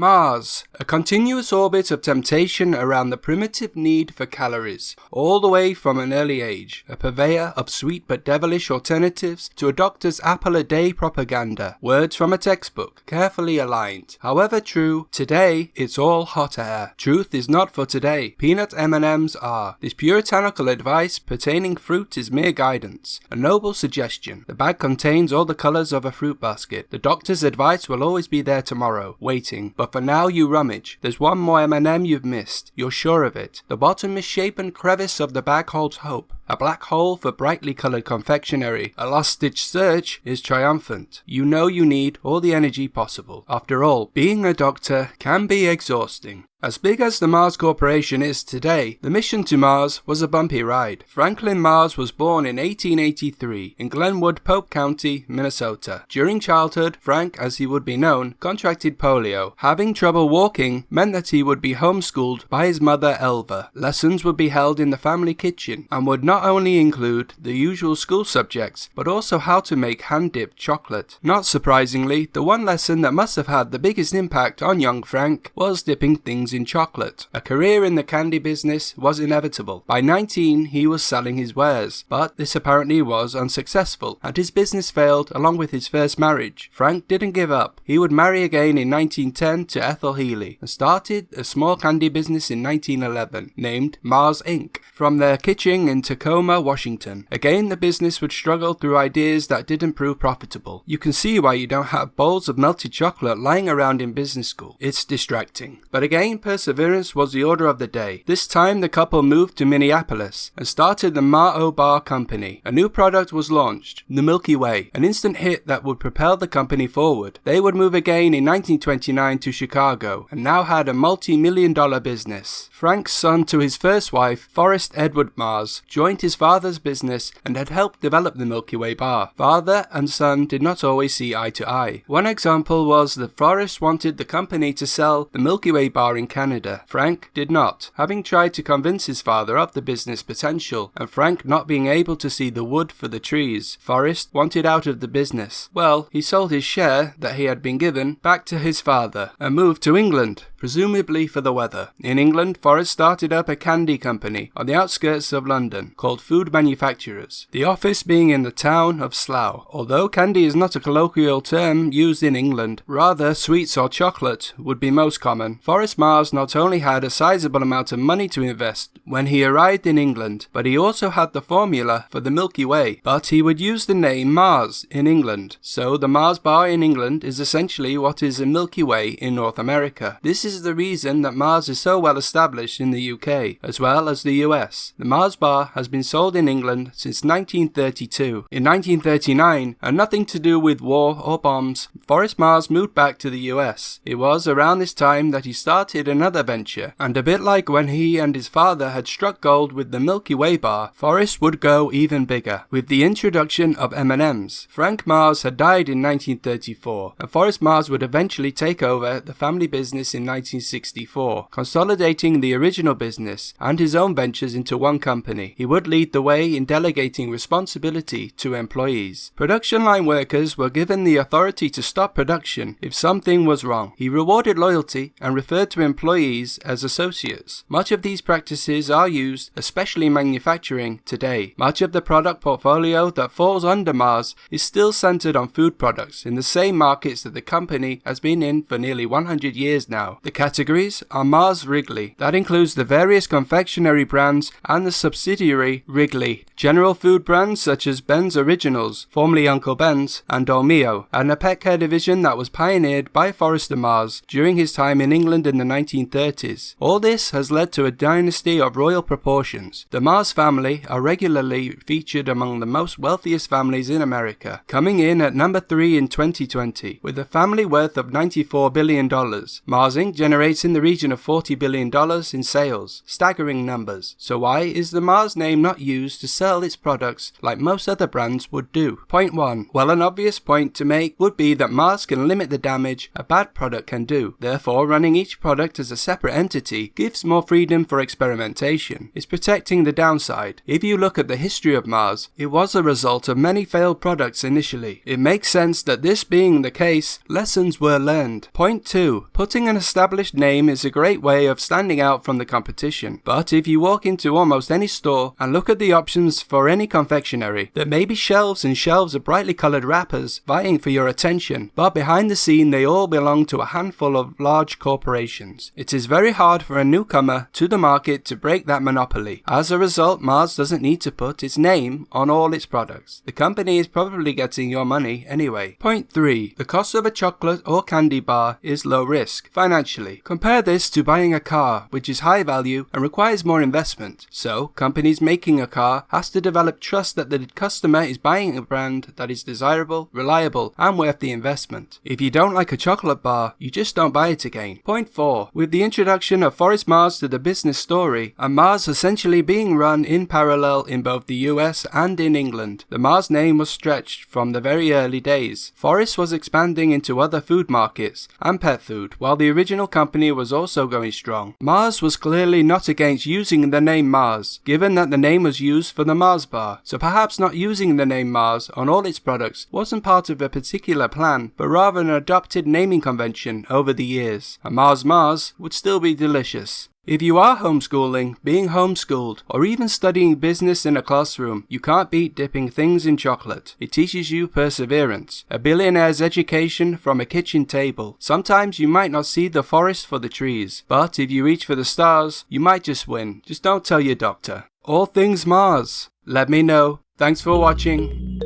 Mars, a continuous orbit of temptation around the primitive need for calories, all the way from an early age, a purveyor of sweet but devilish alternatives to a doctor's apple-a-day propaganda, words from a textbook, carefully aligned. However true, today it's all hot air. Truth is not for today, peanut M&Ms are. This puritanical advice pertaining fruit is mere guidance, a noble suggestion. The bag contains all the colours of a fruit basket. The doctor's advice will always be there tomorrow, waiting. But for now you rummage. There's one more M&M you've missed. You're sure of it. The bottom misshapen crevice of the bag holds hope. A black hole for brightly coloured confectionery. A last-ditch search is triumphant. You know you need all the energy possible. After all, being a doctor can be exhausting. As big as the Mars Corporation is today, the mission to Mars was a bumpy ride. Franklin Mars was born in 1883 in Glenwood, Pope County, Minnesota. During childhood, Frank, as he would be known, contracted polio. Having trouble walking meant that he would be homeschooled by his mother Elva. Lessons would be held in the family kitchen and would not only include the usual school subjects, but also how to make hand-dipped chocolate. Not surprisingly, the one lesson that must have had the biggest impact on young Frank was dipping things in chocolate. A career in the candy business was inevitable. By 19, he was selling his wares, but this apparently was unsuccessful, and his business failed along with his first marriage. Frank didn't give up. He would marry again in 1910 to Ethel Healy, and started a small candy business in 1911, named Mars Inc., from their kitchen in Tacoma, Washington. Again, the business would struggle through ideas that didn't prove profitable. You can see why you don't have bowls of melted chocolate lying around in business school. It's distracting. But again, perseverance was the order of the day. This time the couple moved to Minneapolis and started the Ma-O Bar Company. A new product was launched, the Milky Way, an instant hit that would propel the company forward. They would move again in 1929 to Chicago and now had a multi-million-dollar business. Frank's son to his first wife, Forrest Edward Mars, joined his father's business and had helped develop the Milky Way bar. Father and son did not always see eye to eye. One example was that Forrest wanted the company to sell the Milky Way bar in Canada. Frank did not, having tried to convince his father of the business potential, and Frank not being able to see the wood for the trees. Forrest wanted out of the business. Well, he sold his share that he had been given back to his father and moved to England, presumably for the weather. In England, Forrest started up a candy company on the outskirts of London called Food Manufacturers, the office being in the town of Slough. Although candy is not a colloquial term used in England, rather sweets or chocolate would be most common. Forrest Mars not only had a sizable amount of money to invest when he arrived in England, but he also had the formula for the Milky Way. But he would use the name Mars in England, so the Mars bar in England is essentially what is a Milky Way in North America. This is the reason that Mars is so well established in the UK, as well as the US. The Mars bar has been sold in England since 1932. In 1939, and nothing to do with war or bombs, Forrest Mars moved back to the US. It was around this time that he started another venture, and a bit like when he and his father had struck gold with the Milky Way bar, Forrest would go even bigger, with the introduction of M&Ms. Frank Mars had died in 1934, and Forrest Mars would eventually take over the family business in 1964, consolidating the original business and his own ventures into one company. He would lead the way in delegating responsibility to employees. Production line workers were given the authority to stop production if something was wrong. He rewarded loyalty and referred to employees as associates. Much of these practices are used, especially in manufacturing, today. Much of the product portfolio that falls under Mars is still centered on food products in the same markets that the company has been in for nearly 100 years now. The categories are Mars Wrigley. That includes the various confectionery brands and the subsidiary Wrigley. General food brands such as Ben's Originals, formerly Uncle Ben's, and Dolmio, and a pet care division that was pioneered by Forrest Mars during his time in England in the 1930s. All this has led to a dynasty of royal proportions. The Mars family are regularly featured among the most wealthiest families in America, coming in at number 3 in 2020, with a family worth of $94 billion. Mars Inc. generates in the region of $40 billion in sales. Staggering numbers. So why is the Mars name not used to sell sell its products like most other brands would do. Point 1. Well, an obvious point to make would be that Mars can limit the damage a bad product can do. Therefore, running each product as a separate entity gives more freedom for experimentation. It's protecting the downside. If you look at the history of Mars, it was a result of many failed products initially. It makes sense that this being the case, lessons were learned. Point 2. Putting an established name is a great way of standing out from the competition. But if you walk into almost any store and look at the options for any confectionery, there may be shelves and shelves of brightly coloured wrappers vying for your attention, but behind the scene they all belong to a handful of large corporations. It is very hard for a newcomer to the market to break that monopoly. As a result, Mars doesn't need to put its name on all its products. The company is probably getting your money anyway. Point 3. The cost of a chocolate or candy bar is low risk financially. Compare this to buying a car, which is high value and requires more investment. So, companies making a car has to develop trust that the customer is buying a brand that is desirable, reliable, and worth the investment. If you don't like a chocolate bar, you just don't buy it again. Point 4. With the introduction of Forrest Mars to the business story, and Mars essentially being run in parallel in both the US and in England, the Mars name was stretched from the very early days. Forrest was expanding into other food markets and pet food, while the original company was also going strong. Mars was clearly not against using the name Mars, given that the name was used for the Mars bar, so perhaps not using the name Mars on all its products wasn't part of a particular plan, but rather an adopted naming convention over the years. A Mars would still be delicious. If you are homeschooling, being homeschooled, or even studying business in a classroom, you can't beat dipping things in chocolate. It teaches you perseverance. A billionaire's education from a kitchen table. Sometimes you might not see the forest for the trees, but if you reach for the stars, you might just win. Just don't tell your doctor. All things Mars. Let me know. Thanks for watching.